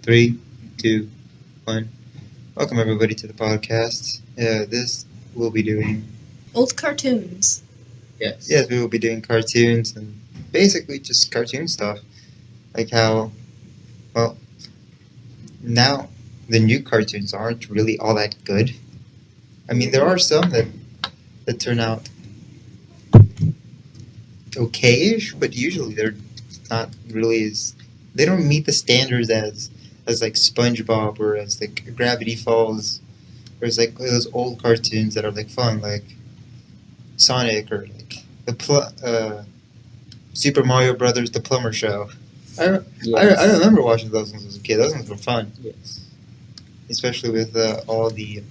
Three, two, one. Welcome everybody to the podcast. This we'll be doing. Old cartoons. Yes, we will be doing cartoons and basically just cartoon stuff, like how, well, now the new cartoons aren't really all that good. I mean, there are some that turn out okay-ish, but usually they're not really as they don't meet the standards as like SpongeBob or as like Gravity Falls, or as like those old cartoons that are like fun, like Sonic or like Super Mario Brothers, The Plumber Show. I remember watching those ones as a kid. Those ones were fun, Yes. especially with all the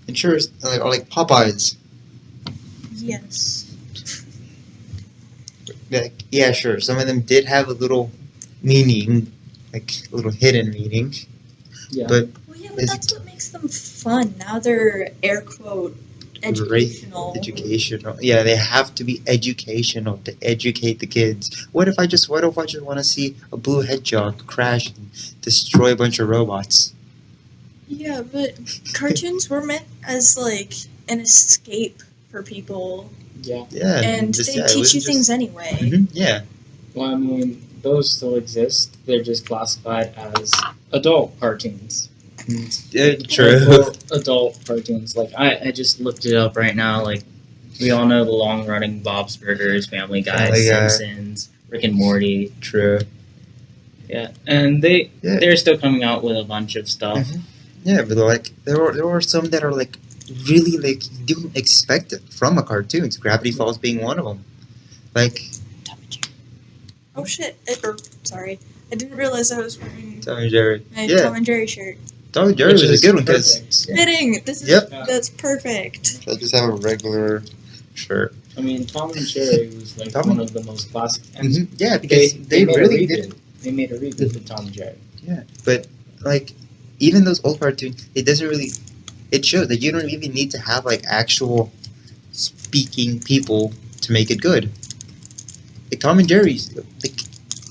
insurers, like Popeyes. Yes. Like, yeah, sure. Some of them did have a little meaning, like a little hidden meaning. Yeah. But Well, yeah, but that's what makes them fun. Now they're air quote educational. Educational. Yeah, they have to be educational to educate the kids. What if I just want to see a blue hedgehog crash and destroy a bunch of robots? Yeah, but cartoons were meant as like an escape for people, Yeah. Yeah, and just- they yeah, it teach was you just- things anyway. Mhm, yeah, Well, I mean, those still exist. They're just classified as adult cartoons. true. Well, adult cartoons. Like I just looked it up right now. Like we all know the long-running Bob's Burgers, Family Guy, Family Guy. Simpsons, Rick and Morty. True. Yeah, and Yeah. they're still coming out with a bunch of stuff. Mhm. Yeah, but like there are some that are like really like you don't expect it from a cartoon. Gravity Falls being one of them. Like Tom and Jerry. Oh shit! Sorry, I didn't realize I was wearing Tom and Jerry. my Yeah, Tom and Jerry shirt. Tom and Jerry Which was is a good one because perfect. Fitting. This is Yep. that's perfect. I just have a regular shirt. I mean, Tom and Jerry was like Tom- one of the most classic. And Mhm. Yeah, because they made really a did. reboot. They made a reboot of Tom and Jerry. Yeah, but like even those old cartoons, it doesn't really. It shows that you don't even need to have like actual speaking people to make it good. Like Tom and Jerry's, like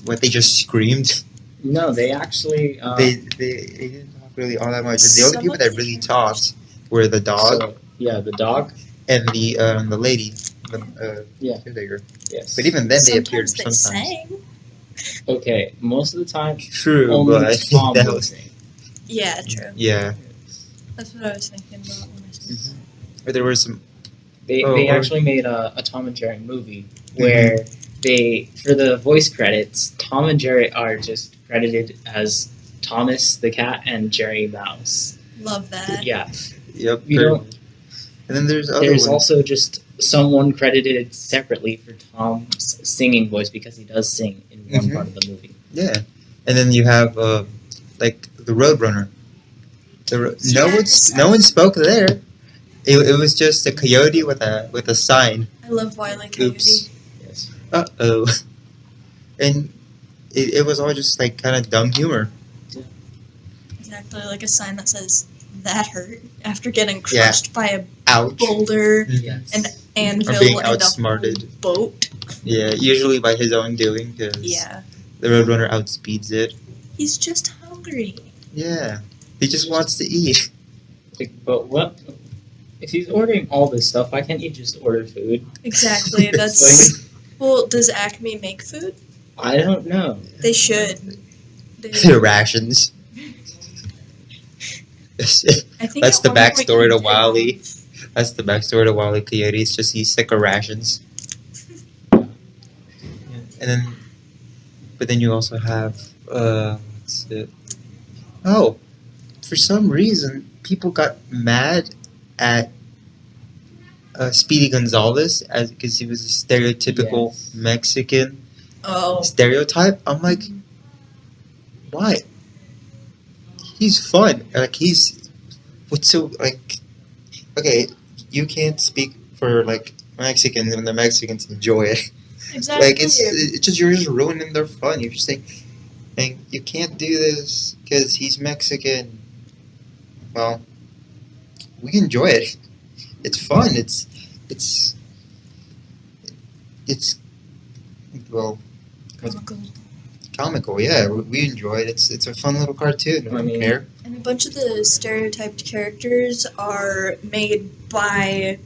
what they just screamed. No, they actually. They didn't talk really all that much. And the only Some people of that the really animation- talked were the dog So, yeah, the dog. and the lady, the Yeah. caretaker. Yes. But even then, they appeared Sometimes they sometimes. sang. Okay, most of the time, True, only but Tom that would was sing. Yeah, true. yeah. That's what I was thinking about when I said Mhm. But there were some. They Oh, they or- actually made a Tom and Jerry movie where they, for the voice credits, Tom and Jerry are just credited as Thomas the cat and Jerry Mouse. love that. Yeah, Yep. You don't- And then there's other there's ones. also just someone credited separately for Tom's singing voice because he does sing in one Mhm. part of the movie. Yeah, and then you have like the Roadrunner. Yes. No one spoke there. It was just a coyote with a sign. I love Wile E. Coyote. Oops. Yes. Uh-oh. And it was all just like kind of dumb humor. Exactly, like a sign that says "that hurt" after getting Yeah. crushed by a Ouch. boulder, Yes. an anvil, Or being and outsmarted. a boat. Yeah, usually by his own doing because Yeah, the Roadrunner outspeeds it. he's just hungry. Yeah, he just wants to eat. Like, but what? If he's ordering all this stuff, why can't you just order food? Exactly. It's That's well. Does Acme make food? I don't know. They should. They, Rations. I think That's at the one point backstory he to did. Wile-E. That's the backstory to Wile E. Coyote. It's just he's sick of rations. And then, but then you also have, what's it? Oh, for some reason, people got mad at Speedy Gonzalez because he was a stereotypical Yes. Mexican Oh, stereotype. I'm like, why? He's fun. Like he's what's so like. Okay, you can't speak for like Mexicans when the Mexicans enjoy it. exactly. Like it's just you're just ruining their fun. You're just saying, and you can't do this because he's Mexican. Well, we enjoy it. It's fun. It's well Comical. comical. Yeah, we enjoy it. It's a fun little cartoon. We I don't mean- care. And a bunch of the stereotyped characters are made by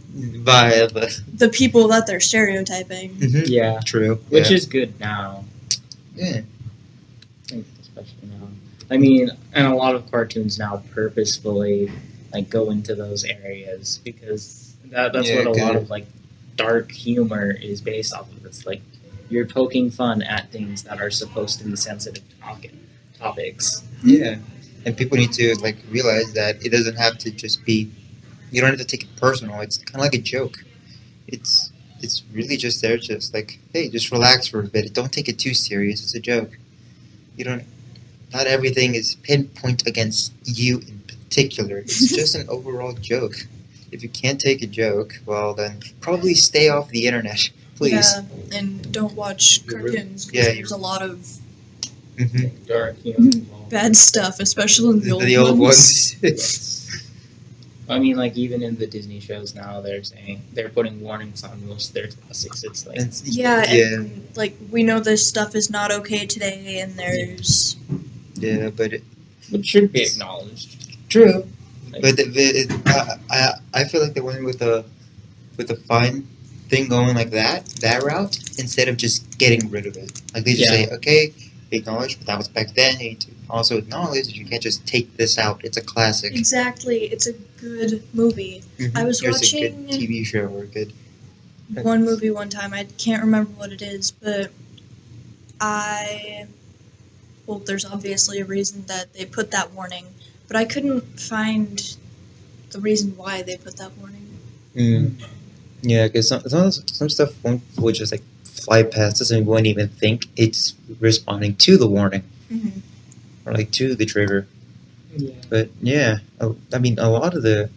By the the people that they're stereotyping. Yeah, true. which yeah. is good now. Yeah. I think especially now. I mean, and a lot of cartoons now purposefully like go into those areas because that's Yeah, what a lot good. of like dark humor is based off of. It's like you're poking fun at things that are supposed to be sensitive topics. Yeah. And people need to like realize that it doesn't have to just be. You don't have to take it personal. It's kind of like a joke. It's really just there, just like, hey, just relax for a bit. Don't take it too serious. It's a joke. You don't. Not everything is pinpoint against you in particular. It's just an overall joke. If you can't take a joke, well then probably stay off the internet, please. Yeah, and don't watch You're cartoons because yeah, there's a lot of hmm Dark humor. involved. bad stuff, especially in the, The old ones. I mean, like even in the Disney shows now, they're saying they're putting warnings on most of their classics. It's like Yeah, yeah, and like we know this stuff is not okay today, and there's yeah, but it should be acknowledged. true. Like, But I feel like they went with a fine thing going like that route instead of just getting rid of it. Like they just Yeah. say, okay, acknowledge, but that was back then. You need to also acknowledge that you can't just take this out. It's a classic. exactly. It's a good movie. I was There's a watching- good TV show or good. One movie one time. I can't remember what it is, but well, there's obviously a reason that they put that warning, but I couldn't find the reason why they put that warning. Yeah, because some stuff will just like fly past us and we won't even think it's responding to the warning or like to the trigger. yeah. But yeah, I mean a lot of the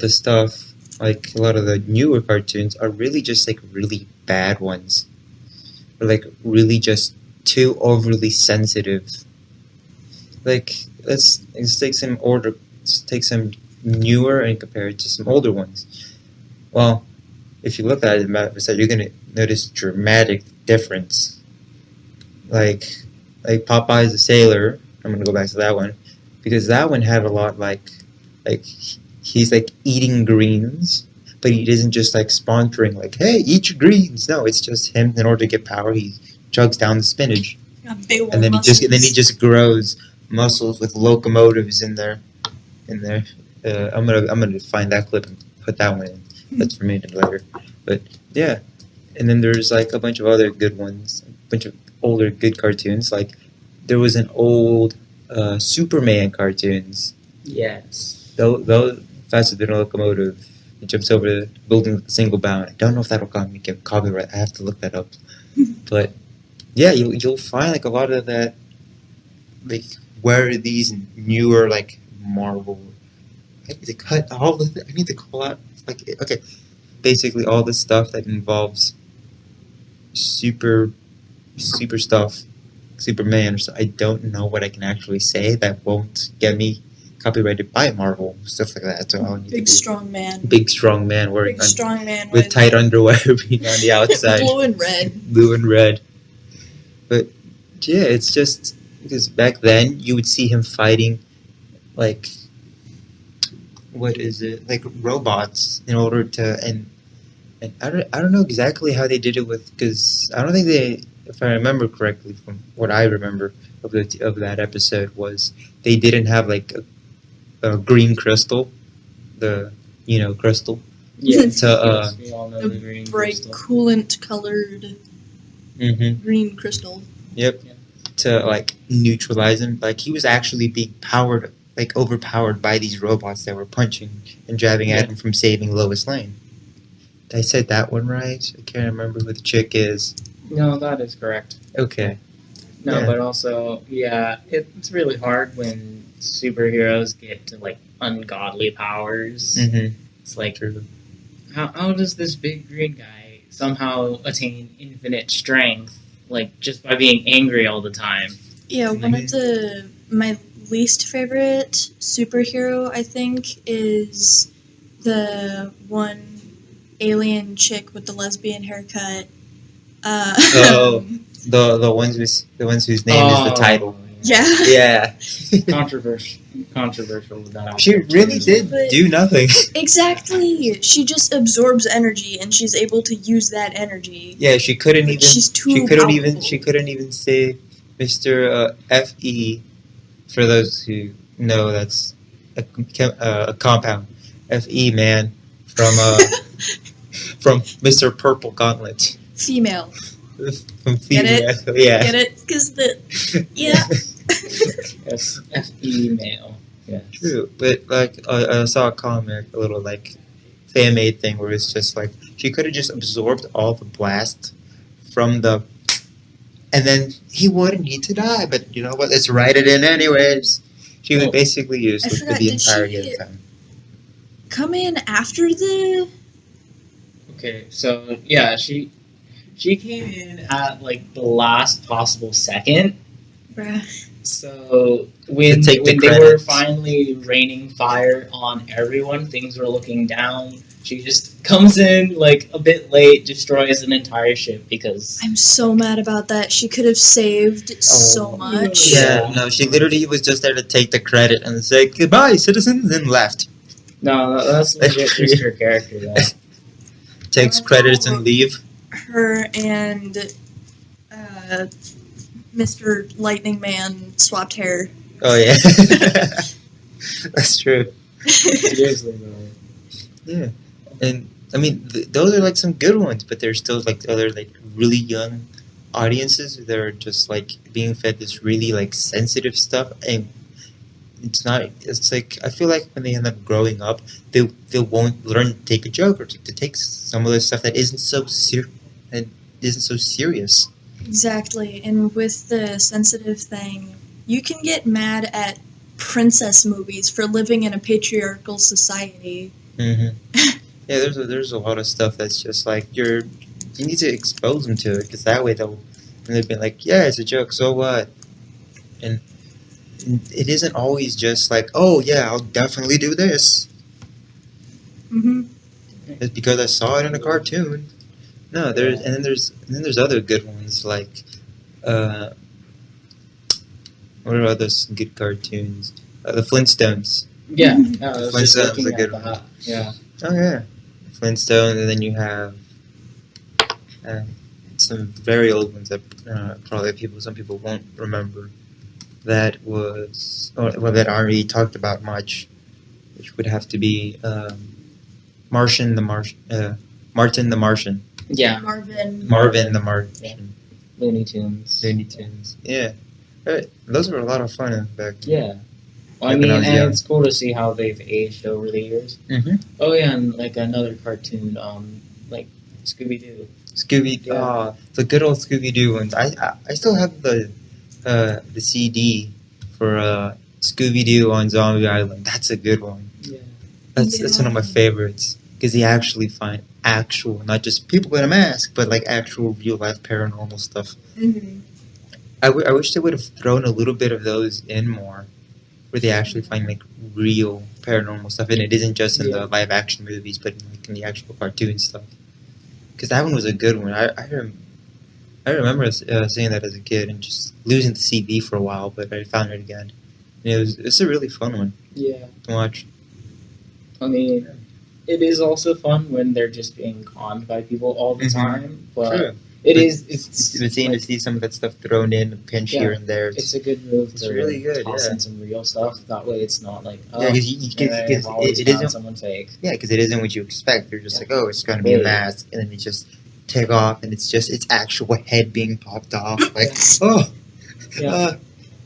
stuff, like a lot of the newer cartoons, are really just like really bad ones, or like really just too overly sensitive. Like let's take some newer and compare it to some older ones. Well, if you look at it, you're gonna notice dramatic difference. Like Popeye the Sailor. I'm gonna go back to that one because that one had a lot like he's like eating greens, but he isn't just like sponsoring like, hey, eat your greens. No, it's just him. In order to get power, he chugs down the spinach, Got big old and then muscles. he just grows muscles with locomotives in there. I'm gonna find that clip and put that one in. That's for me to later. But yeah, and then there's like a bunch of other good ones, a bunch of older good cartoons. Like there was an old Superman cartoons. Yes. Those faster than a locomotive. It jumps over the building with a single bound. I don't know if that'll get copyright. I have to look that up. But yeah, you'll find like a lot of that. Like where are these newer like Marvel? I need to cut all of it. I need to call out like okay, basically all the stuff that involves super stuff, Superman or so. I don't know what I can actually say that won't get me copyrighted by Marvel, stuff like that. So I'll need Big to strong man. be big strong man wearing Big strong man with tight underwear being on the outside, blue and red. blue and red. But yeah, it's just because back then you would see him fighting like what is it, like robots in order to and I don't know exactly how they did it with, because I don't think they, if I remember correctly from what I remember of that episode, was they didn't have like a green crystal, the crystal. Yes. To, we all know The the green bright crystal. coolant colored green crystal. Yep. Yeah. To like neutralize him, like he was actually being powered, like overpowered by these robots that were punching and jabbing at him from saving Lois Lane. Did I said that one right? I can't remember who the chick is. No, that is correct. Okay. No, Yeah. but also, yeah, it's really hard when superheroes get to like ungodly powers. Mm-hmm. It's like, True. how does this big green guy somehow attain infinite strength, like just by being angry all the time? Yeah, one of my least favorite superhero, I think, is the one alien chick with the lesbian haircut. Oh. The ones whose name is the title. yeah. Yeah. Controversial with that. She actor, really too. did But- do nothing. Exactly. She just absorbs energy, and she's able to use that energy. Yeah, she couldn't Like, even. she's too She couldn't powerful. even. She couldn't even say Mr. Fe. For those who know, that's a compound. Fe, man, from from Mr. Purple Gauntlet. Female. From Get it? female. Yeah. Get it? Because yeah. Yes, FE male. Yes. True, but like I saw a comic, a little like fan made thing where it's just like she could have just absorbed all the blast from the, and then he wouldn't need to die. But you know what? Let's write it in anyways. She was Well, basically I useless for forgot, the did she- entirety of the time. Come in after the. Okay, so yeah, she came in at like the last possible second. Bruh. So when To take the when they were credits. finally raining fire on everyone, things were looking down. She just comes in like a bit late, destroys an entire ship because I'm so mad about that. She could have saved so much. Yeah. Yeah, no, she literally was just there to take the credit and say goodbye, citizens, and left. no, that's legit just her character though. Takes credits and leave. Her and Mr. Lightning Man swapped hair. Oh yeah, that's true. Seriously though. Yeah, and I mean those are like some good ones, but there's still like other like really young audiences that are just like being fed this really like sensitive stuff, and it's not. It's like I feel like when they end up growing up, they won't learn to take a joke or to take some of the stuff that isn't so serious. Exactly. And with the sensitive thing, you can get mad at princess movies for living in a patriarchal society. Mm-hmm. Yeah, there's a lot of stuff that's just like you need to expose them to it because that way they'll be like, yeah, it's a joke, so what? And it isn't always just like, oh yeah, I'll definitely do this. Hmm. It's because I saw it in a cartoon. No, then there's other good ones like, what are others good cartoons? The Flintstones. Yeah, I was just Flintstones looking are at good that. Yeah. Oh yeah, Flintstones, and then you have some very old ones that probably some people won't remember. That was that I already talked about much, which would have to be Martin the Martian, Yeah. Marvin the Martian, Looney Tunes. Looney Tunes. Yeah, those were a lot of fun back then. Yeah. Well, I Like when mean, I was and young. it's cool to see how they've aged over the years. Mm-hmm. Oh yeah, and like another cartoon, like Scooby Doo. Scooby, Yeah. the good old Scooby Doo ones. I still have the CD for Scooby Doo on Zombie Island. That's a good one. Yeah. That's one of my favorites because they actually find actual, not just people in a mask, but like actual real life paranormal stuff. Hmm. I wish they would have thrown a little bit of those in more, where they actually find like real paranormal stuff, and it isn't just in the live action movies, but in the actual cartoon stuff. Because that one was a good one. I remember seeing that as a kid and just losing the CD for a while, but I found it again. And it's a really fun one Yeah. to watch. I mean, it is also fun when they're just being conned by people all the Mhm. time, but True. it But is. It's seeing like, to see some of that stuff thrown in, a pinch Yeah. here and there. it's a good move It's to really good, toss yeah. in some real stuff. That way, it's not like Yeah, because I've always it found isn't. someone fake. Yeah, because it isn't what you expect. You're just Yeah. like, oh, it's gonna be a Yeah. mask, and then it just take off, and it's just its actual head being popped off. Like, oh, Yeah.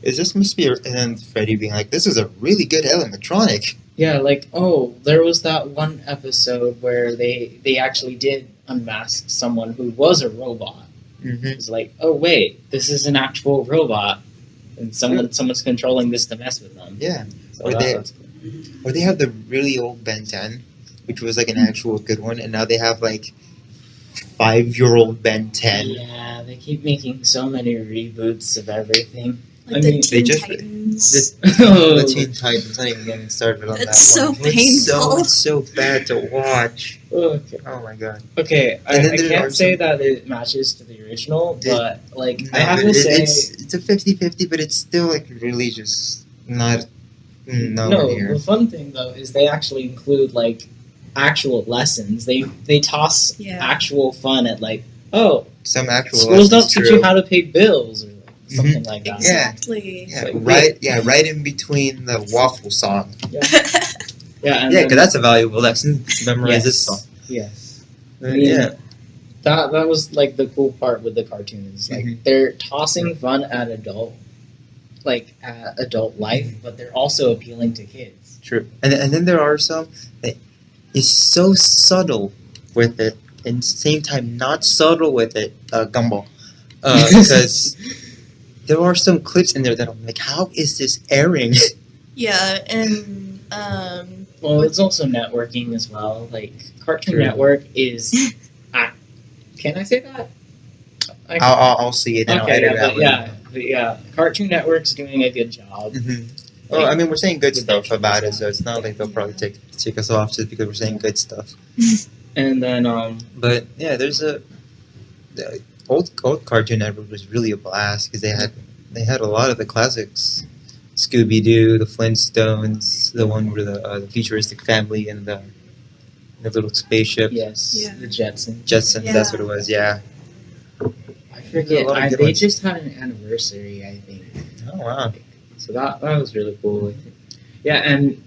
is this must be? And then Freddy being like, this is a really good animatronic. Yeah, like there was that one episode where they actually did unmask someone who was a robot. Mm-hmm. It's like, oh wait, this is an actual robot, and someone's controlling this to mess with them. Yeah. So Or that's cool. Or they have the really old Ben 10, which was like an actual good one, and now they have like 5-year-old Ben 10. Yeah, they keep making so many reboots of everything. Like I the mean, they Teen just- Titans. The Teen Titans, not even getting started on That's that so one. painful. It's so bad to watch. Okay. Oh my god. Okay, I And then there can't are say some- that it matches to the original, It- but like I No, have but to say, it's a 50-50, but it's still like really just not nowhere no. near. The fun thing though is they actually include like actual lessons. They toss Yeah. actual fun at like, oh, Some actual schools don't lessons, teach true. you how to pay bills or like, something like that. Exactly. Yeah, Like, right in between the waffle song. Yeah, Yeah, and because then- that's a valuable lesson. Memorize yes, this song. Yes. Yeah. That was like the cool part with the cartoons. Like Mhm. they're tossing fun at adult life, but they're also appealing to kids. True. And then there are some that is so subtle with it, and at the same time not subtle with it. Gumball, because there are some clips in there that I'm like, how is this airing? Yeah, and Well, it's also networking as well. Like Cartoon True. Network is. Can I say that? I'll see it and I'll edit it out. but yeah, Cartoon Network's doing a good job. Mm-hmm. Well, I mean, we're saying good with stuff that about it, stuff. so it's not like they'll probably take us off just because we're saying good stuff. And then But yeah, there's the old Cartoon Network was really a blast because they had a lot of the classics, Scooby Doo, the Flintstones, the one where the futuristic family and the little spaceship, yes, Yeah. the Jetsons. Jetsons. Yeah. That's what it was. Yeah. I forget. a lot of good They ones. just had an anniversary, I think. Oh wow. So that was really cool. Yeah, and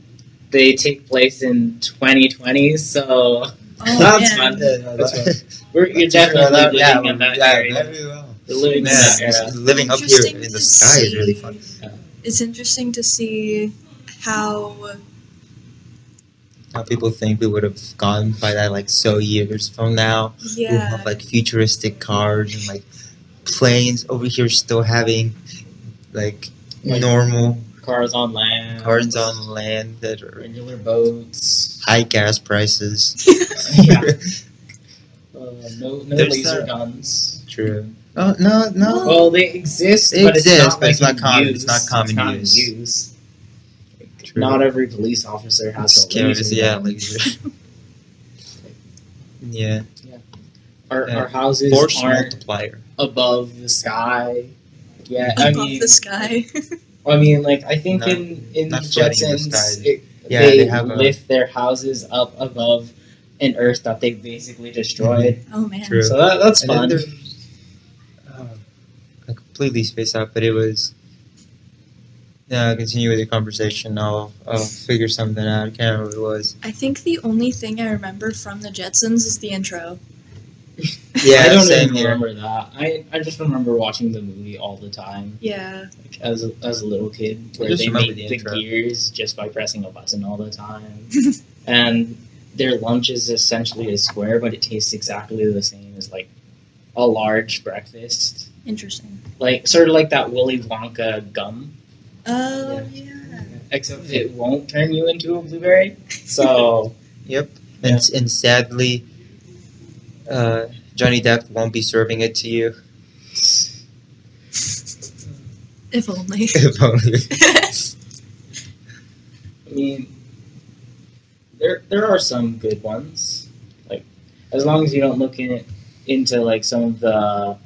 they take place in 2020, so oh, that's man. fun. You're definitely living in that area. very well. You're living in Yeah, that era. living up here Interesting in the to sky is really see- fun. It's interesting to see how How people think we would have gone by that like so years from now. We yeah have like futuristic cars and like planes over here still having like Like- normal Cars on land. cars on land that are Regular boats. high gas prices. Yeah. No There's laser that. guns. True. Oh no. Well, they exist, They but exist, it's not, but it's like, not common- in it's not use. common in use. use. True. Not every police officer has a Cameras, laser yeah, gun. laser. Yeah. Our Yeah. houses Force aren't multiplier. above the sky. Yeah, I above mean, the sky. like I think Not- in not floating in the Jetsons, sky. Yeah, they, they have a- lift their houses up above an Earth that they basically destroyed. Oh man. True. So that's And then fun. there's- I completely spaced out, but it was. Yeah, continue with your conversation. I'll figure something out. I can't remember what it was. I think the only thing I remember from the Jetsons is the intro. Yeah, I don't same even here. remember that. I just remember watching the movie all the time, Yeah. like, as a little kid, where just they remember make the the intro. gears just by pressing a button all the time. And their lunch is essentially a square, but it tastes exactly the same as like a large breakfast, Interesting. like sort of like that Willy Wonka gum, Oh yeah. except it won't turn you into a blueberry. So Yep. And sadly, Johnny Depp won't be serving it to you. If only. If only. I mean, there are some good ones, like as long as you don't look into like some of the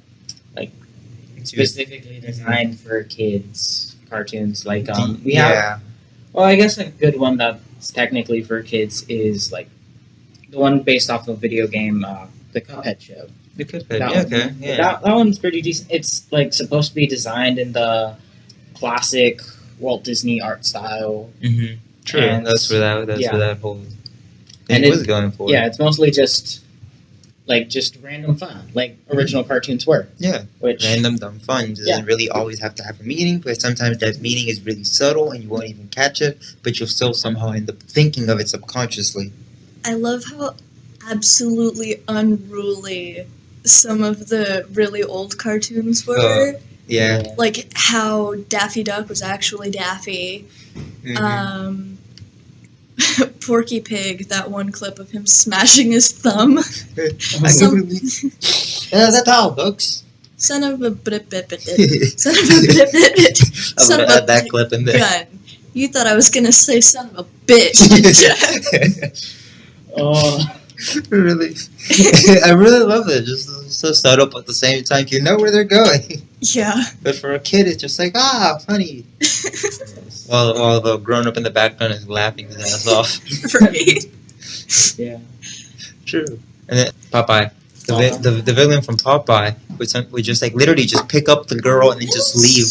specifically designed for kids cartoons. Like we have. yeah. Well, I guess a good one that's technically for kids is like the one based off of a video game, the Cuphead show. The Cuphead. That Yeah, one. okay. Yeah. That one's pretty decent. It's like supposed to be designed in the classic Walt Disney art style. Mm-hmm. True. And- That's where yeah. that whole thing And was it- going for. Yeah, it's mostly just random fun, like original cartoons were. Yeah. Which Random dumb fun doesn't really always have to have a meaning, but sometimes that meaning is really subtle and you won't even catch it, but you'll still somehow end up thinking of it subconsciously. I love how absolutely unruly some of the really old cartoons were. Yeah. Like how Daffy Duck was actually Daffy. Mhm. Porky Pig, that one clip of him smashing his thumb. Yeah, that's all, folks. Son of a bit bit bit bit. Son of a bit bit bit. I'm Son gonna of add that a clip in there. gun. You thought I was gonna say son of a bitch, Jeff. Oh, Really, I really love it. Just so subtle, but at the same time, you know where they're going. Yeah. But for a kid, it's just like funny. While the grown up in the background is laughing his ass off. Right. yeah. True. And then Popeye, the villain from Popeye would just like literally just pick up the girl and then just leave.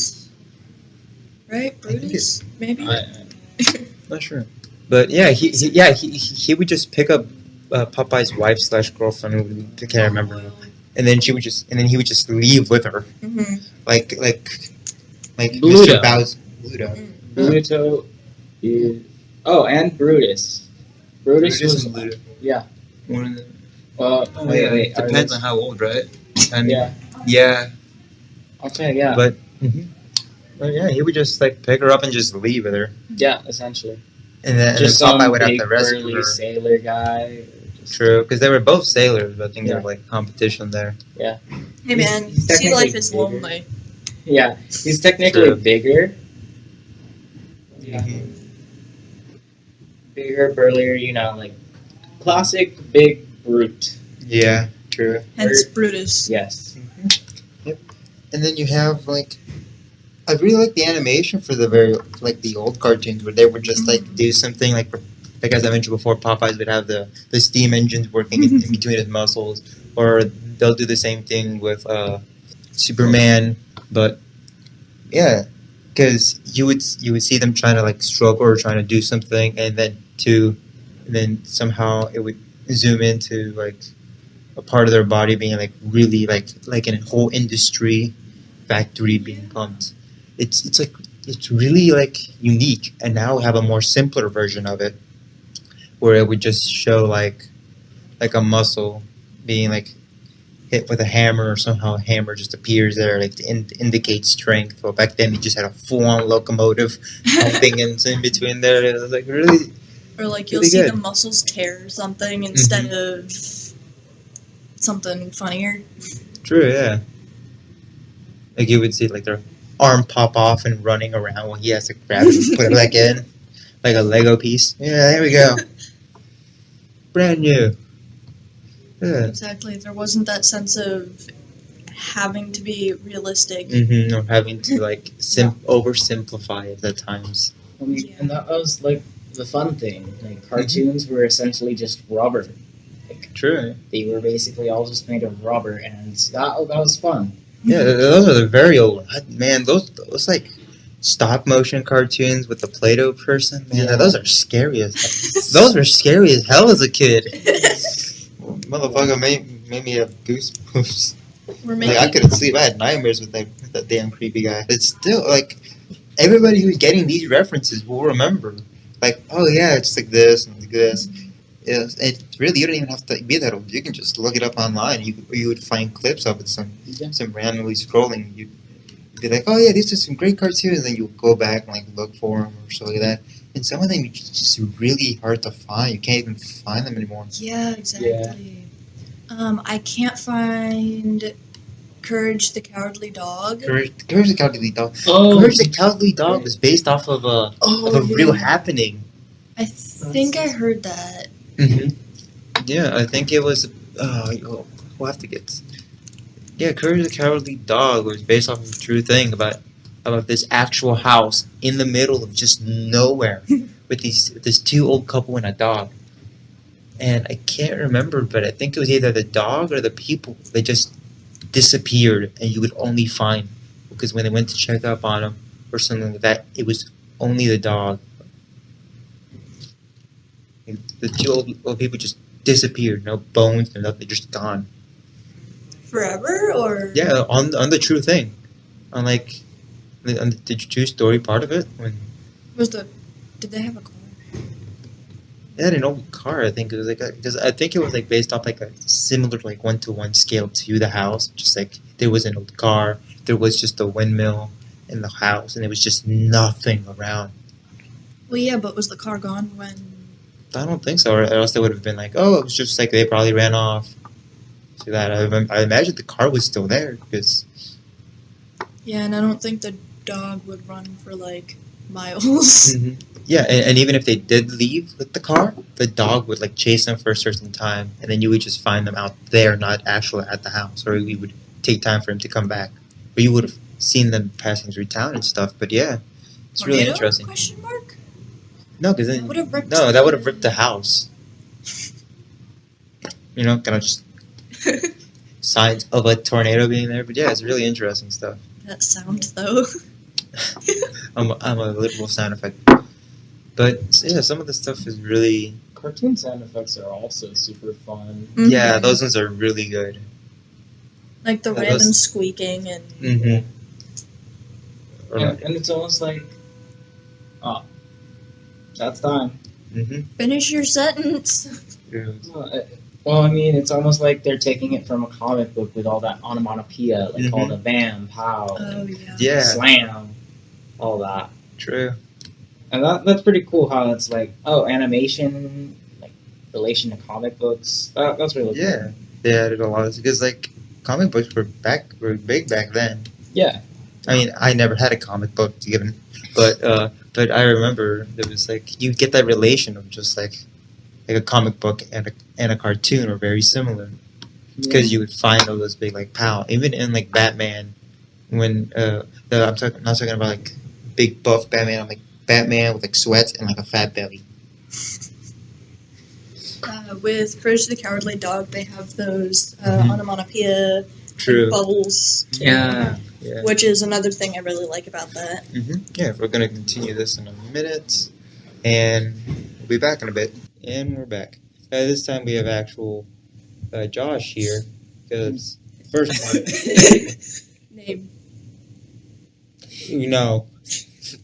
Right, Brutus, maybe. Not sure. But yeah, he would just pick up Popeye's wife / girlfriend. I can't remember. And then he would just leave with her, Mm-hmm. like Bluto. Mr. Bowser. Bluto. Bluto is. Oh, and Brutus. Brutus was. Bluto. Yeah. One of the, Wait. depends on how old, right? And Yeah. Yeah. Okay, yeah. But yeah, he would just like pick her up and just leave with her, Yeah, essentially. and then Just Popeye some would have big to rescue burly her. sailor guy. Just, True, because they were both sailors. But I think they Yeah. were like competition there. Hey man, He's sea technically life is bigger. lonely. Yeah, he's technically True. bigger. Yeah. Bigger, burlier, like classic big brute. Yeah, true. Hence Brutus. Yes. And then you have like, I really like the animation for the old cartoons where they would just like do something like as I mentioned before, Popeyes would have the steam engines working in between his muscles, or they'll do the same thing with Superman. But yeah, because you would see them trying to like struggle or trying to do something, and then somehow it would zoom into like a part of their body being like really like in a whole industry factory being pumped. It's really like unique, and now we have a more simpler version of it where it would just show like a muscle being like hit with a hammer, or somehow a hammer just appears there like to indicate strength. Well, back then you just had a full-on locomotive pumping in between there. It was like really Or like you'll Really see good. the muscles tear or something instead of something funnier. true, yeah. Like you would see like their arm pop off and running around while he has to grab it and put it back in. Like a Lego piece. Yeah, there we go. Brand new. Yeah. Exactly. There wasn't that sense of having to be realistic. Or having to like oversimplify it at times. I mean, Yeah. and that was like the fun thing. Like cartoons were essentially just rubber. Like True. they were basically all just made of rubber, and that was fun. Yeah, those are the very old man. Those like stop motion cartoons with the Play-Doh person. Man, Yeah. those are scary as those were scary as hell as a kid. Motherfucker made me have goosebumps. We're Like making I couldn't sleep. I had nightmares with that damn creepy guy. It's still like everybody who's getting these references will remember. Like, oh yeah, it's like this and like this. Yeah, it really you don't even have to be that old. You can just look it up online. You would find clips of it. Some randomly scrolling. You'd be like, oh yeah, these are some great cartoons. And then you go back and like look for them or so like that. And some of them it's just really hard to find. You can't even find them anymore. Yeah, exactly. I can't find Courage the Cowardly Dog. Courage the Cowardly Dog. Oh, Courage the Cowardly Dog was based off of a real happening. I think I heard that. Yeah, I think it was. We'll have to get. Yeah, Courage the Cowardly Dog was based off of a true thing about this actual house in the middle of just nowhere with this two old couple and a dog. And I can't remember, but I think it was either the dog or the people. They just disappeared, and you would only find because when they went to check up on them or something like that, it was only the dog. The two old people just disappeared. No bones, no nothing, just gone. Forever or Yeah, on the true thing, on like on the true story part of it. When did they have a car? they had an old car, I think it was like because I think it was like based off like a similar like 1-to-1 scale to the house. Just like there was an old car, there was just a windmill in the house, and there was just nothing around. Well, yeah, but was the car gone when? I don't think so, or else they would have been like, oh, it was just like they probably ran off. to that. I imagine the car was still there because Yeah, and I don't think the dog would run for like miles. yeah, and even if they did leave with the car, the dog would like chase them for a certain time, and then you would just find them out there, not actually at the house, or you would take time for him to come back, but you would have seen them passing through town and stuff. But yeah, it's really Tornado? interesting. Question mark? No, because That then would have ripped. that would have ripped the house. You know, kind of just signs of a tornado being there. But yeah, it's really interesting stuff. That sound though. I'm a literal sound effect. But yeah, some of the stuff is really Cartoon sound effects are also super fun. yeah, Mhm. those ones are really good. Like the Yeah, random those- squeaking and Mm-hmm. And it's almost like, oh, that's time. Mm-hmm. finish your sentence. Well, I mean, it's almost like they're taking it from a comic book with all that onomatopoeia, like all the bam, pow, Oh yeah. Yeah, slam, all that. true. And that's pretty cool how it's like, oh, animation, like, relation to comic books. That's really cool. Yeah, they added a lot because like comic books were big back then. Yeah. I mean, I never had a comic book given, but I remember there was like you get that relation of just like a comic book and a cartoon are very similar because you would find all those big like pow even in like Batman when I'm talking not talking about like big buff Batman. I'm like Batman with like sweats and like a fat belly. With Courage the Cowardly Dog, they have those Mhm. onomatopoeia True. bubbles, Yeah. Yeah. which is another thing I really like about that. Yeah. We're gonna continue this in a minute, and we'll be back in a bit. And we're back. This time we have actual Josh here because first part, Name.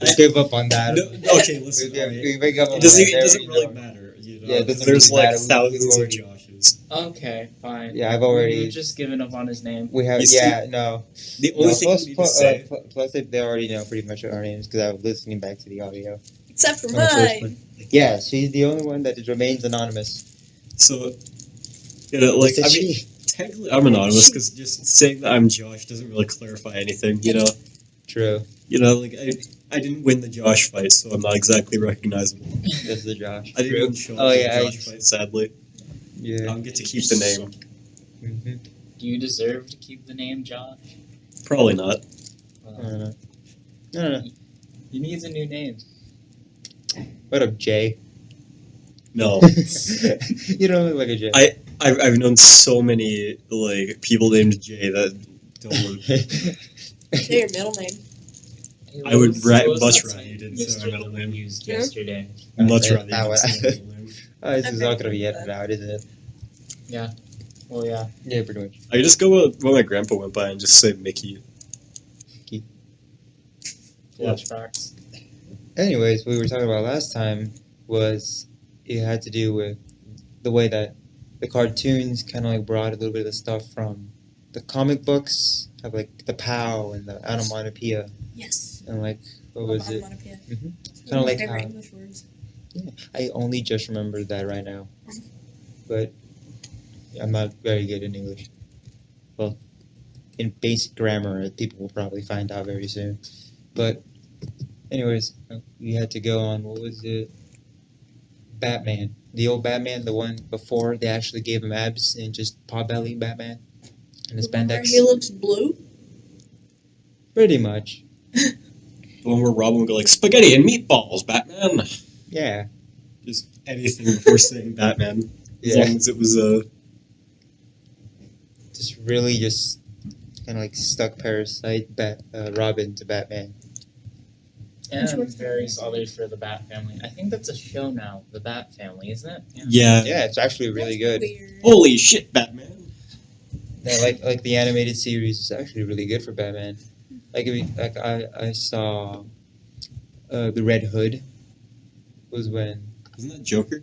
let's give up on that. No, okay, listen. Yeah, alright. we make up on It doesn't, that. it There doesn't we really go. matter. You know? Yeah, it doesn't There's really like matter. thousands of already- Joshes. Okay, fine. Yeah, I've already. We've just given up on his name. We have. You see- Yeah, no. The only No, thing plus, you need to plus, say. plus they already know pretty much our names because I was listening back to the audio. Except for on the first mine. one. Yeah, she's the only one that remains anonymous. So, you know, like, It's a I mean, she. technically I'm anonymous because just saying that I'm Josh doesn't really clarify anything, you know? True. You know, like, I didn't win the Josh fight, so I'm not exactly recognizable. That's the Josh. I didn't True. even show up Oh, for yeah, the Josh fight, sadly. I Yeah. don't get to keep the name. Mm-hmm. Do you deserve to keep the name Josh? Probably not. I don't know. No. He needs a new name. What up, Jay? No. You don't look like a Jay. I've known so many, like, people named Jay that don't look... Say your middle name. I would What was much that rather you site didn't say my middle name. used Yeah. yesterday. Much Okay, rather that you one. didn't say my middle name. This is Okay, not gonna be cool. edited out, is it? Well, yeah. Yeah, pretty much. I just go when my grandpa went by and just say Mickey. Flashbacks. Anyways, what we were talking about last time was it had to do with the way that the cartoons kind of like brought a little bit of the stuff from the comic books, have like the POW and the onomatopoeia, Yes. and like what was it? Onomatopoeia. Mhm. It's Kinda one of my like favorite how- English words. I only just remembered that right now, but I'm not very good in English. Well, in basic grammar, people will probably find out very soon. But, anyways, we had to go on. What was it? Batman, the old Batman, the one before they actually gave him abs and just pot belly Batman and his The one where spandex. he looks blue. Pretty much, The one where Robin would go like, spaghetti and meatballs, Batman! yeah. Just anything before saying Batman. As Yeah. long as it was Just really just kind of like stuck Parasite Robin to Batman. And Which one's various the- others for the Bat Family. I think that's a show now, the Bat Family, isn't it? Yeah. Yeah, it's actually really good. Weird. Holy shit, Batman! Yeah, like the animated series is actually really good for Batman. Like I saw the Red Hood was when Isn't that Joker?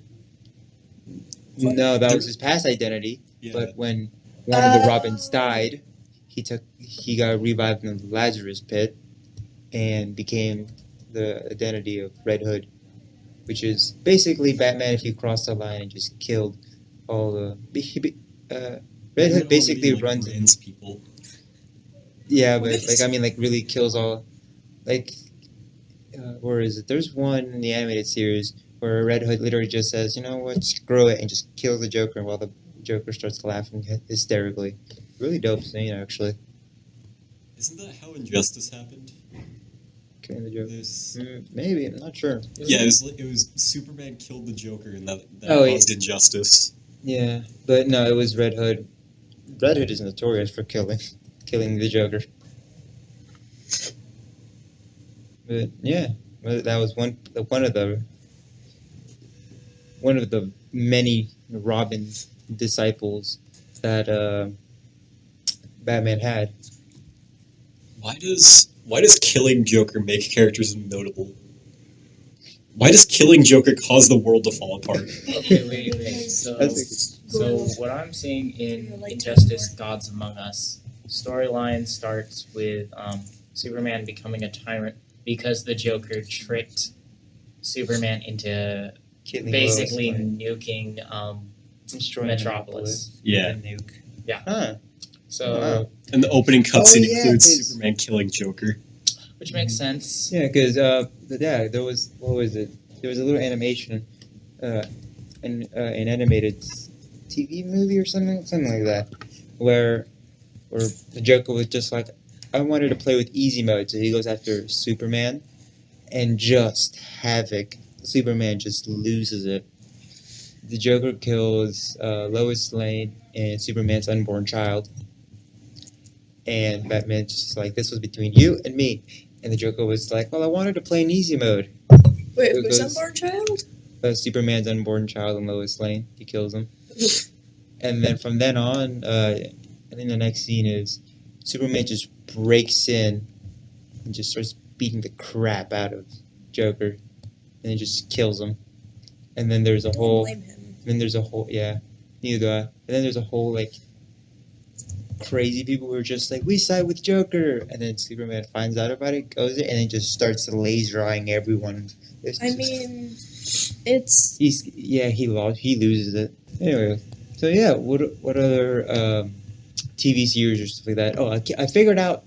no that was his past identity, Yeah. but when one of the Robins died, he got revived in the Lazarus pit and became the identity of Red Hood, which is basically Batman if he crossed the line and just killed all the Red Batman Hood basically already, runs. brands people. Yeah, but like I mean, like really kills all. Like, where is it? There's one in the animated series where Red Hood literally just says, "You know what? Screw it," and just kills the Joker while the Joker starts laughing hysterically. Really dope scene, actually. Isn't that how Injustice happened? Killing the Joker. There's, Maybe I'm not sure. yeah, it was Superman killed the Joker, and that Oh, caused injustice. Yeah, but no, it was Red Hood. Red Hood is notorious for killing the Joker. But yeah, that was one of the many Robin disciples that Batman had. Why does killing Joker make characters notable? Why does killing Joker cause the world to fall apart? Okay, wait. So what I'm seeing in Injustice: Gods Among Us storyline starts with Superman becoming a tyrant because the Joker tricked Superman into Killing basically Lois Lane. nuking Destroying Metropolis. Yeah. And nuke. Yeah. Huh. So, Wow. And the opening cutscene yeah, includes his- Superman killing Joker. which makes sense. Yeah, because there was what was it? There was a little animation, an animated TV movie or something like that, where the Joker was just like, I wanted to play with easy mode, so he goes after Superman, and just havoc. Superman just loses it. The Joker kills Lois Lane and Superman's unborn child, and Batman's just like, this was between you and me. And the Joker was like, well, I wanted to play in easy mode. Wait, It who's goes- unborn child? Superman's unborn child and Lois Lane. He kills him. And then from then on, I think the next scene is Superman just breaks in and just starts beating the crap out of Joker. And he just kills him. And then there's a I don't whole... blame him. Then there's a whole... Yeah, neither do I. And then there's a whole, like, crazy people who are just like, we side with Joker. And then Superman finds out about it, goes there, and then just starts laser-eyeing everyone. It's I just- mean, it's he lost. He loses it anyway. So yeah, what other TV series or stuff like that? Oh, I figured out.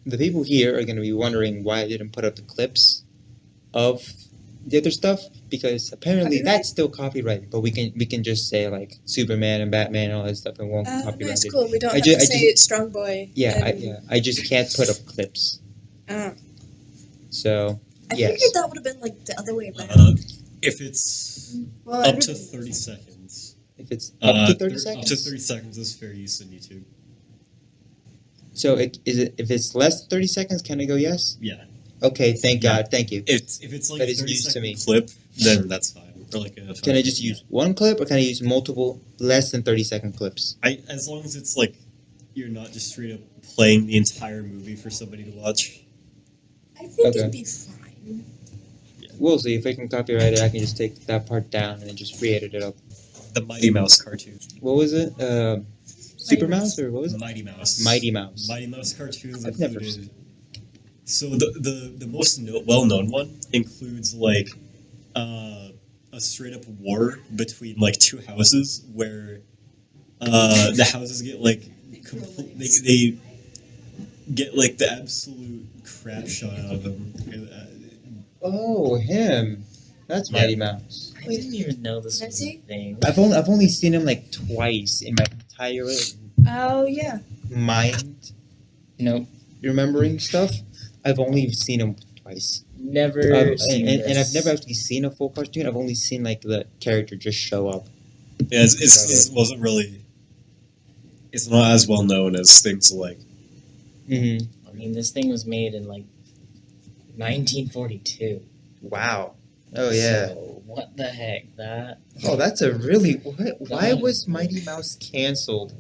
The people here are going to be wondering why I didn't put up the clips of the other stuff because apparently Copyright? that's still copyrighted. But we can just say like Superman and Batman and all that stuff and won't copyright that's it. cool. We don't I have ju- to I say it's Strong Boy. I just can't put up clips. I So figured yes. that would have been like the other way around. If it's Well, up to everybody- 30 seconds. If it's up to 30 Up seconds. to 30 seconds is fair use on YouTube. So if it's less than 30 seconds, can I go yes? Yeah. Okay, thank Yeah. God, thank you. If it's like That a is 30 news to second me. clip, then that's fine. Or like a Can I just use one clip or can I use multiple less than 30-second clips? as long as it's like you're not just straight up playing the entire movie for somebody to watch. I think Okay. it'd be fine. We'll see. If I can copyright it, I can just take that part down and then just re-edit it up. The Mighty Mouse cartoon. What was it? Super Mouse or what was it? Mighty Mouse. Mighty Mouse. Mighty Mouse cartoons I've never included. So the most well known one includes like a straight up war between like two houses where the houses get like they get like the absolute crap shot out of them. Oh, him. That's Yeah. Mighty Mouse. I didn't even know this Can I was a see? thing. I've only seen him like twice in my entire Oh yeah. mind Nope. remembering stuff. I've only seen him twice. Never seen And I've this. never actually seen a full cartoon. I've only seen like the character just show up. Yeah, it wasn't really. It's not as well known as things like. Mm-hmm. I mean, this thing was made in like 1942. Wow. Oh yeah. So, what the heck? That Oh, that's a really. Why was Mighty Mouse canceled?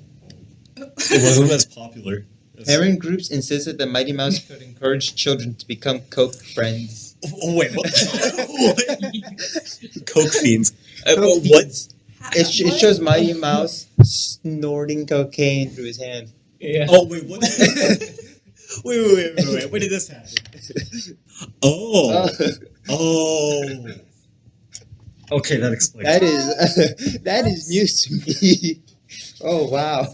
It wasn't as popular. Parent groups insisted that Mighty Mouse could encourage children to become Coke friends. Oh, wait, what? Coke fiends. Coke What? fiends. It shows Mighty Mouse snorting cocaine through his hand. yeah. Oh, wait, what? wait. When did this happen? Oh. Oh. Okay, that explains. that is news to me. Oh wow.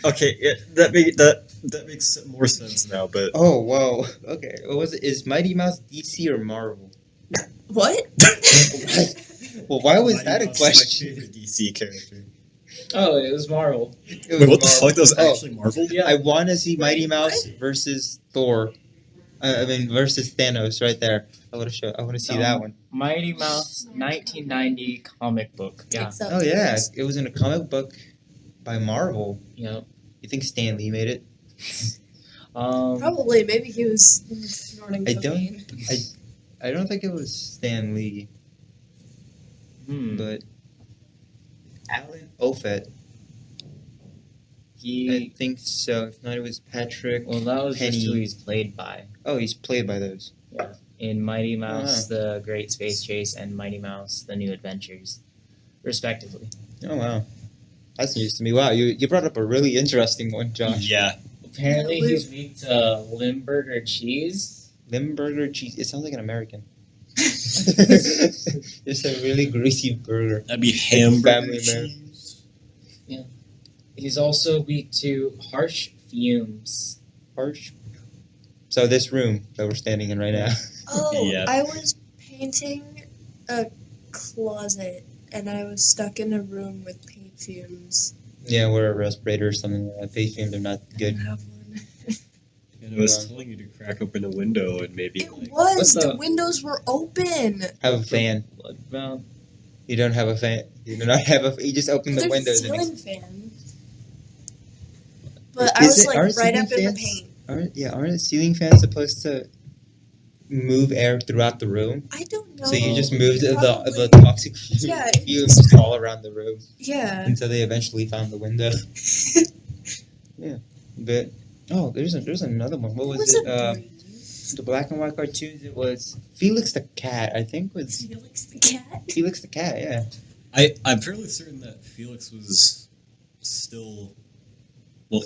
Okay, that makes more sense now. But Oh whoa. Okay. What was it? Is Mighty Mouse DC or Marvel? What? Well, why was Mighty that a Mouse is my question? favorite DC character. Oh, it was Marvel. It Wait, what the Marvel. fuck? That was Oh, actually Marvel? Yeah. I want to see Mighty Wait, Mouse versus Thor. Versus Thanos right there. I want to show. I want to see that one. Mighty Mouse 1990 comic book. Yeah. Takes up Oh yeah, space. it was in a comic book by Marvel. Yep. You think Stan Lee made it? Probably. Maybe he was snorting I don't- cocaine. I don't think it was Stan Lee, but Alan Ofet. I He. think so. If not, it was Patrick. Well, that was just Penny. who he's played by Oh, he's played by those. in Mighty Mouse: The Great Space Chase and Mighty Mouse: The New Adventures, respectively. Oh wow, that's news to me. Wow, you brought up a really interesting one, Josh. Yeah. Apparently, Yeah, he's weak to Limburger cheese. Limburger cheese. It sounds like an American. It's a really greasy burger. That'd be hamburger Family Man. cheese. He's also weak to harsh fumes. Harsh. So this room that we're standing in right now. Oh, Yeah. I was painting a closet and I was stuck in a room with paint fumes. Yeah, we're a respirator or something like that. Face fumes are not I good. don't have one. And I was telling you to crack open a window and maybe It like. was. What's The up? windows were open. Have a fan. Bloodbound. You don't have a fan. You do not have a. You just open the There's windows. a And ceiling fan. But I Is was it- like aren't right ceiling up in the fans- paint. aren't ceiling fans supposed to move air throughout the room? I don't know. So you just move the Probably. toxic Yeah, it fumes just- all around the room Yeah. until they eventually found the window. But there's another one. What was it? a The black and white cartoons. It was Felix the cat. I think was Felix the cat. Felix the cat. Yeah. I'm fairly certain that Felix was still. Well,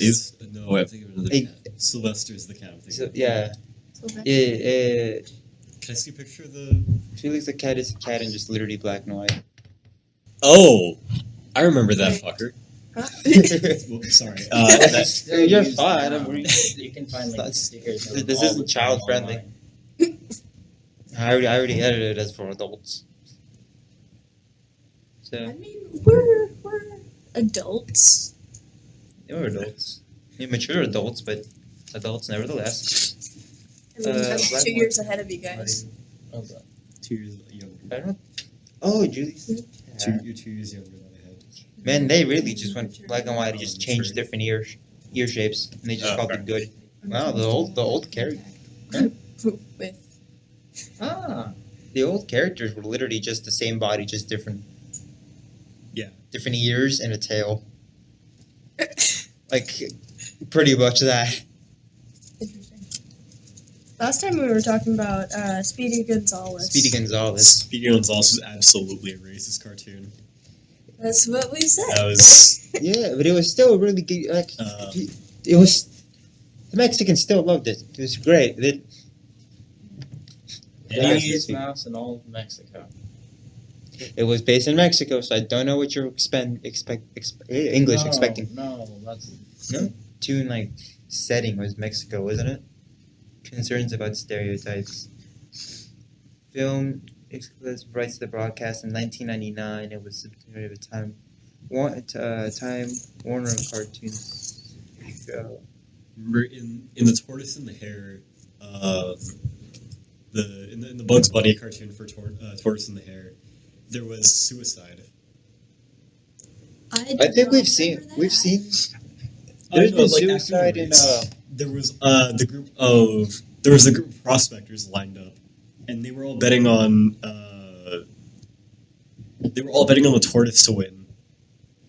no, I'm thinking of another Hey. cat. Sylvester's the cat. I'm thinking So, of. yeah. So that- Can I see a picture of the? Felix the cat is a cat in just literally black and white. Oh, I remember that Right. fucker. Huh? Well, sorry. That's still You're used fine, now. I'm re- You can find like That's- stickers. this all isn't the time child-friendly. online. I already edited it as for adults. I So mean, we're adults. you're adults. You're mature adults, but adults nevertheless. I mean, I'm Black 2 and years ahead of you guys. Oh, God. 2 years younger. I don't. Oh, Julie's. You're 2 years younger than I had. Man, they really just went black and white and just changed different ear shapes, and they just Oh, called okay. it good. Wow, the old character. With Ah. The old characters were literally just the same body, just different. Yeah. Different ears and a tail. Like, pretty much that. interesting. Last time we were talking about Speedy Gonzales. Speedy Gonzales. Speedy Gonzales was absolutely a racist cartoon. That's what we said. That was. Yeah, but it was still really good. Like, it was. The Mexicans still loved it. It was great. Mickey Mouse in all of Mexico. It was based in Mexico, so I don't know what you're English No, expecting. No, that's Tune like setting was Mexico, wasn't it? Concerns about stereotypes. Film exclusive rights to the broadcast in 1999. It was subsidiary of a Time Warner cartoons show. Remember in the Tortoise and the Hare, in the Bugs Bunny cartoon for Tortoise and the Hare, there was suicide. I think we've seen. There's been suicide in. There was a group of prospectors lined up, and they were all betting on the tortoise to win,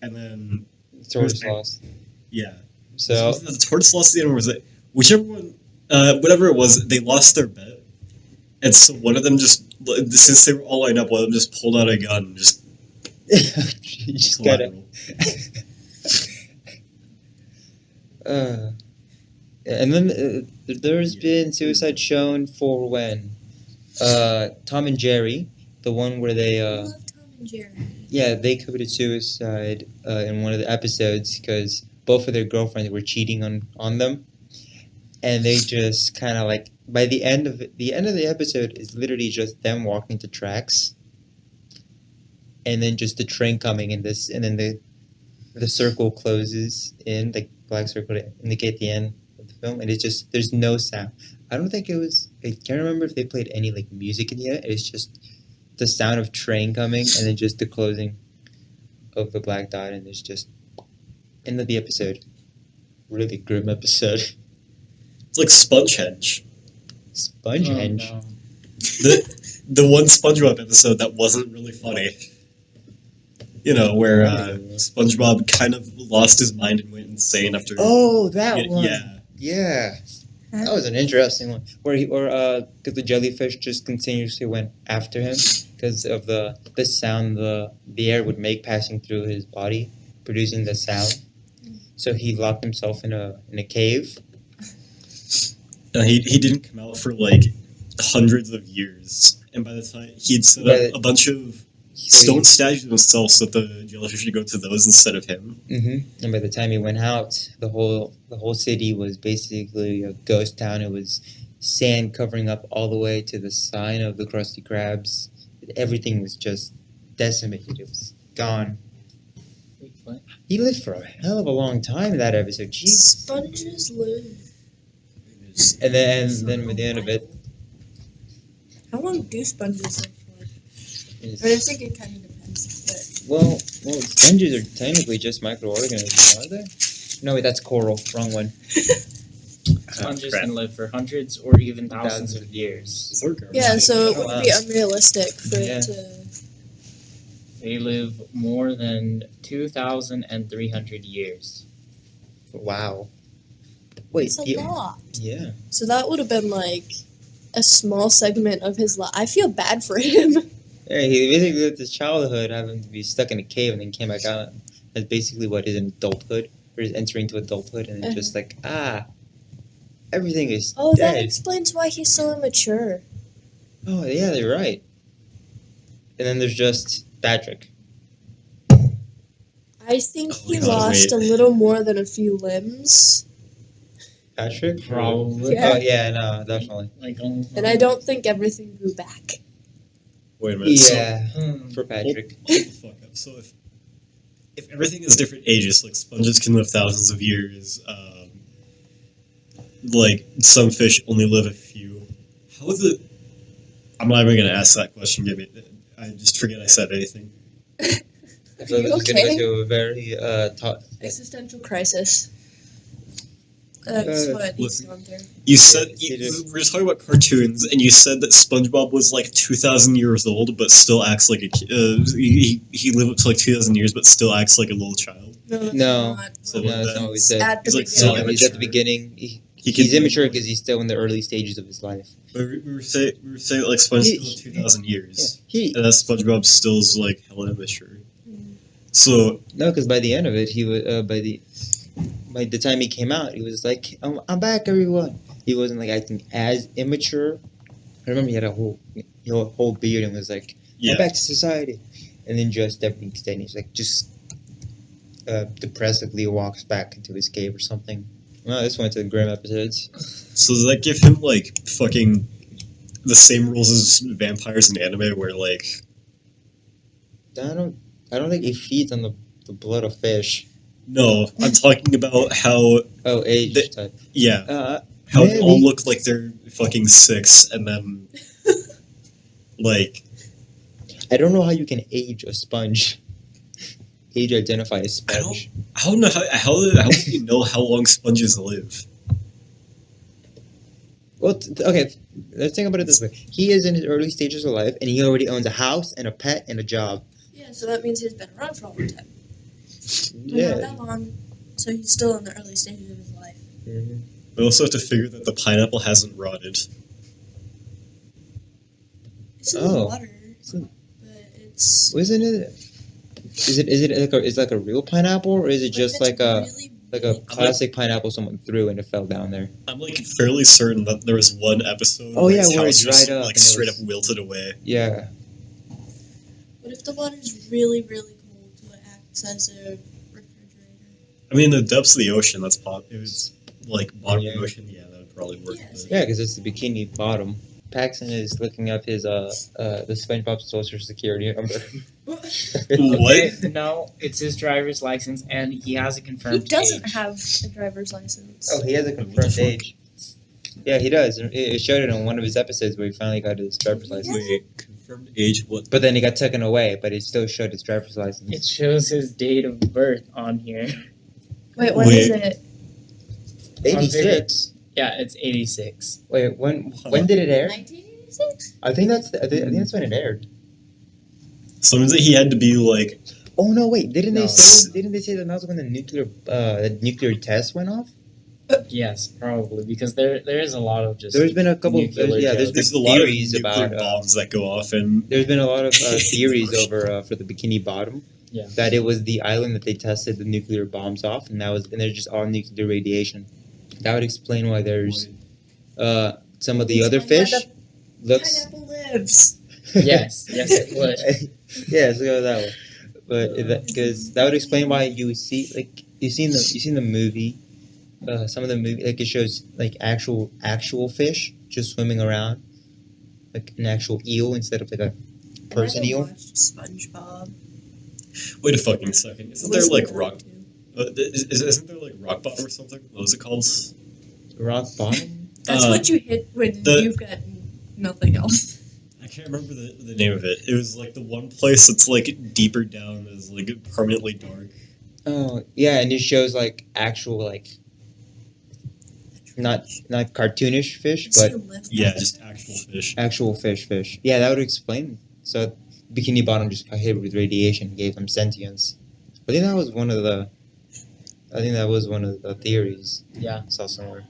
and then Tortoise lost. yeah. So Was it the tortoise lost the end, or was it whichever one? Whatever it was, they lost their bet, and so one of them just, since they were all lined up, one of them just pulled out a gun, and just you just gotta. collateral. And then there's been suicide shown for when Tom and Jerry, the one where they I love Tom and Jerry. Yeah, they committed suicide in one of the episodes because both of their girlfriends were cheating on them, and they just kind of like by the end of the episode is literally just them walking the tracks, and then just the train coming in this, and then the circle closes in the black circle to indicate the end of the film, and it's just there's no sound. I don't think it was. I can't remember if they played any like music in the end. It's just the sound of train coming, and then just the closing of the black dot, and it's just end of the episode. Really grim episode. It's like Spongehenge. Spongehenge. Oh, no. The one SpongeBob episode that wasn't really funny. You know, where SpongeBob kind of lost his mind and went insane after. Oh, that one. Yeah. Yeah. That was an interesting one. Because the jellyfish just continuously went after him because of the sound the air would make passing through his body, producing the sound. So he locked himself in a cave. He didn't come out for like hundreds of years, and by the time he'd set up a bunch of stone statues of himself, so the jellyfish should go to those instead of him. Mm-hmm. And by the time he went out, the whole city was basically a ghost town. It was sand covering up all the way to the sign of the Krusty Krabs. Everything was just decimated. It was gone. Wait, what? He lived for a hell of a long time in that episode. Jeez. Sponges live. And then with the end of it, How long do sponges live for? is, I think it kind of depends. well, sponges are technically just microorganisms, aren't they? No, wait, that's coral. Wrong one. Sponges crap. can live for hundreds or even thousands of years. But yeah, so it Oh, would be unrealistic for Yeah. it to. They live more than 2,300 years. Wow. Wait, It's a lot. yeah. So that would have been like a small segment of his life. I feel bad for him. Yeah, he basically lived his childhood having to be stuck in a cave and then came back out. That's basically what is in adulthood, or is entering to adulthood, and then just like, everything is Oh, that dead. explains why he's so immature. Oh, yeah, they're right. And then there's just Patrick. I think Oh, he God, lost wait. a little more than a few limbs. Patrick? Probably. Yeah. Oh, yeah, no, definitely. Like, And I don't think everything grew back. Wait a minute. Yeah, Hmm. for Patrick. Hold the fuck up. So if everything is different ages, like sponges can live thousands of years, like some fish only live a few. How is it? I'm not even gonna ask that question. Give me. I just forget I said anything. So this is Okay. going to go to a very Existential crisis. That's what he's listen. gone through. You said Yeah, it is. we were talking about cartoons, and you said that SpongeBob was like 2,000 years old, but still acts like a he lived up to like 2,000 years, but still acts like a little child. No, that's No. not So what No, that's not what we said. At the He's like beginning. so No, he's at the immature. beginning. He He's can- immature because he's still in the early stages of his life. But we were saying like SpongeBob He- lived 2,000 years, He and that SpongeBob still is like hella immature. Mm. So no, because by the end of it, he was by the time he came out, he was like, "I'm back, everyone." He wasn't like acting as immature. I remember he had a whole beard and was like, yeah, "I'm back to society," and then just everything stayed. He's like just depressively walks back into his cave or something. Well, this went to the grim episodes. so does that give him like fucking the same rules as vampires in anime, where like I don't think he feeds on the blood of fish. no, I'm talking about how Oh, age The- type. yeah. How they Maybe. all look like they're fucking 6, and then like I don't know how you can age a sponge. Age identify a sponge. I don't know how do you know how long sponges live? Well, okay, let's think about it this way. He is in his early stages of life, and he already owns a house and a pet and a job. Yeah, so that means he's been around for a long time. Not Yeah. that long. So he's still in the early stages of his life. Mhm. We also have to figure that the pineapple hasn't rotted. It's in Oh. the water. So- But it's. Wasn't it? Is it like a real pineapple, or is it just it's like a really classic pineapple someone threw and it fell down there? I'm like fairly certain that there was one episode Oh, where yeah, his where it house just dried up like and it straight was- up wilted away. Yeah. But if the water's really, really cold, what acts as a refrigerator? I mean, the depths of the ocean. That's It was like bottom of the Yeah. ocean. Yeah, that would probably work. Yeah, but- so- Yeah, because it's the bikini bottom. Paxton is looking up his the SpongeBob Social Security number. What? Okay, no, it's his driver's license, and he has a He confirmed doesn't age. have a driver's license. Oh, he has a confirmed fuck? age. Yeah, he does. It showed it on one of his episodes where he finally got his driver's license. Wait, confirmed age? What? But then he got taken away, but it still showed his driver's license. It shows his date of birth on here. Wait, what is Wait. it? 86. Yeah, it's 86. Wait, when did it air? 1986? I think that's when it aired. So it means that he had to be like. Oh no, wait! Didn't No. they say that was when the nuclear test went off? Yes, probably, because there is a lot of just. There's been a couple. nuclear There's been There's a lot of theories nuclear about. bombs that go off, and There's been a lot of theories over for the Bikini Bottom. Yeah. That it was the island that they tested the nuclear bombs off, and there's just all nuclear radiation. That would explain why there's some of the other fish looks. Pineapple lives. Yes, it would. Yeah, let's go with that one. But because that would explain why you see like you've seen the movie, some of the movie like it shows like actual fish just swimming around, like an actual eel instead of like a person I eel. watched SpongeBob. wait a fucking second. Isn't there like rock? Isn't there like rock bottom or something? What was it called? Rock bottom. That's Uh, what you hit when the- you've got nothing else. I can't remember the name of it. It was like the one place that's like deeper down is like permanently dark. Oh yeah, and it shows like actual like not cartoonish fish, It's but you live Yeah, with. just actual fish. actual fish. Yeah, that would explain. So Bikini Bottom just got hit with radiation, gave them sentience. I think that was one of the. I think that was one of the theories Yeah. I saw somewhere.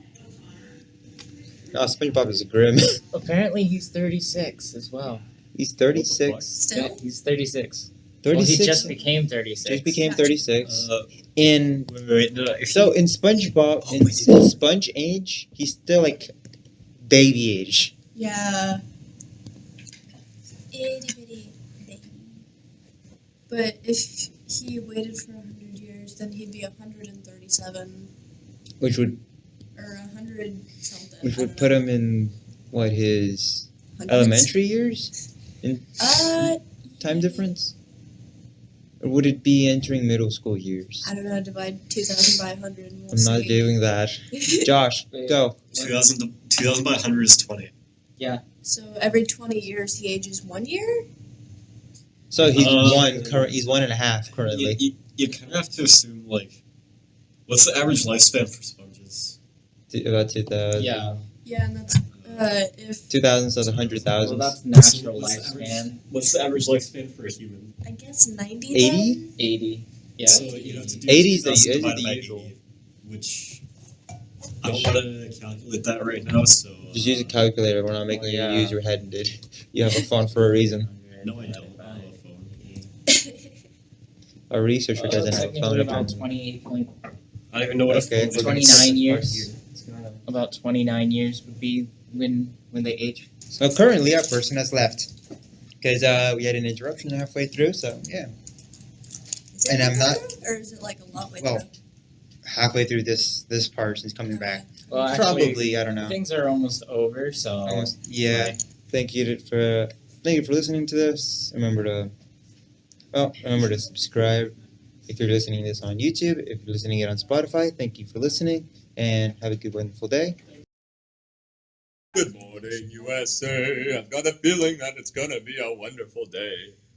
No, SpongeBob is grim. Apparently, he's 36 as well. He's 36. Still? Yeah, he's 36. Well, he 36. just became 36. Just became 36. Uh, In wait, no, so in SpongeBob Oh, in wait. Sponge age, he's still like baby age. Yeah. Itty bitty baby. But if he waited for 100 years, then he'd be 137 Which would or 100 something. which I would don't put know. him in what his Hundreds. elementary years time difference, or would it be entering middle school years? I don't know. Divide 2,000 by 100. And we'll I'm not see. doing that. Josh, Wait. go. 2000 by 100 is 20. So every 20 years, he ages 1 year. So he's Uh, He's 1.5 currently. You kind of have to assume like, what's the average lifespan for sponges? About 2,000. Yeah. Yeah, and that's if 2,000 so the Well, 100,000. that's natural What's the lifespan. What's the average lifespan for a human? I guess 90. 80? then? 80. Yeah. So you have to do 80 is the- 2000 is divided the by usual. 80, which I don't want to calculate that right now. So Just use a calculator. We're not making Yeah. you use your head, dude. You have a phone for a reason. No, I don't. I don't have a phone. A researcher doesn't have a phone. Technically about apparently. 28 point, I don't even know what Okay, a we're phone gonna- 29 years. About 29 years would be when they age. So currently, our person has left because we had an interruption halfway through. So yeah, Is it And I'm like not- that, or is it like a lot way Well, through? halfway through this part, he's coming back. Well, actually, Probably, I don't know. things are almost over, so. Almost, yeah. Right. Thank you for listening to this. Remember to subscribe if you're listening to this on YouTube. If you're listening it on Spotify, thank you for listening and have a good, wonderful day. Good morning, USA. I've got a feeling that it's gonna be a wonderful day.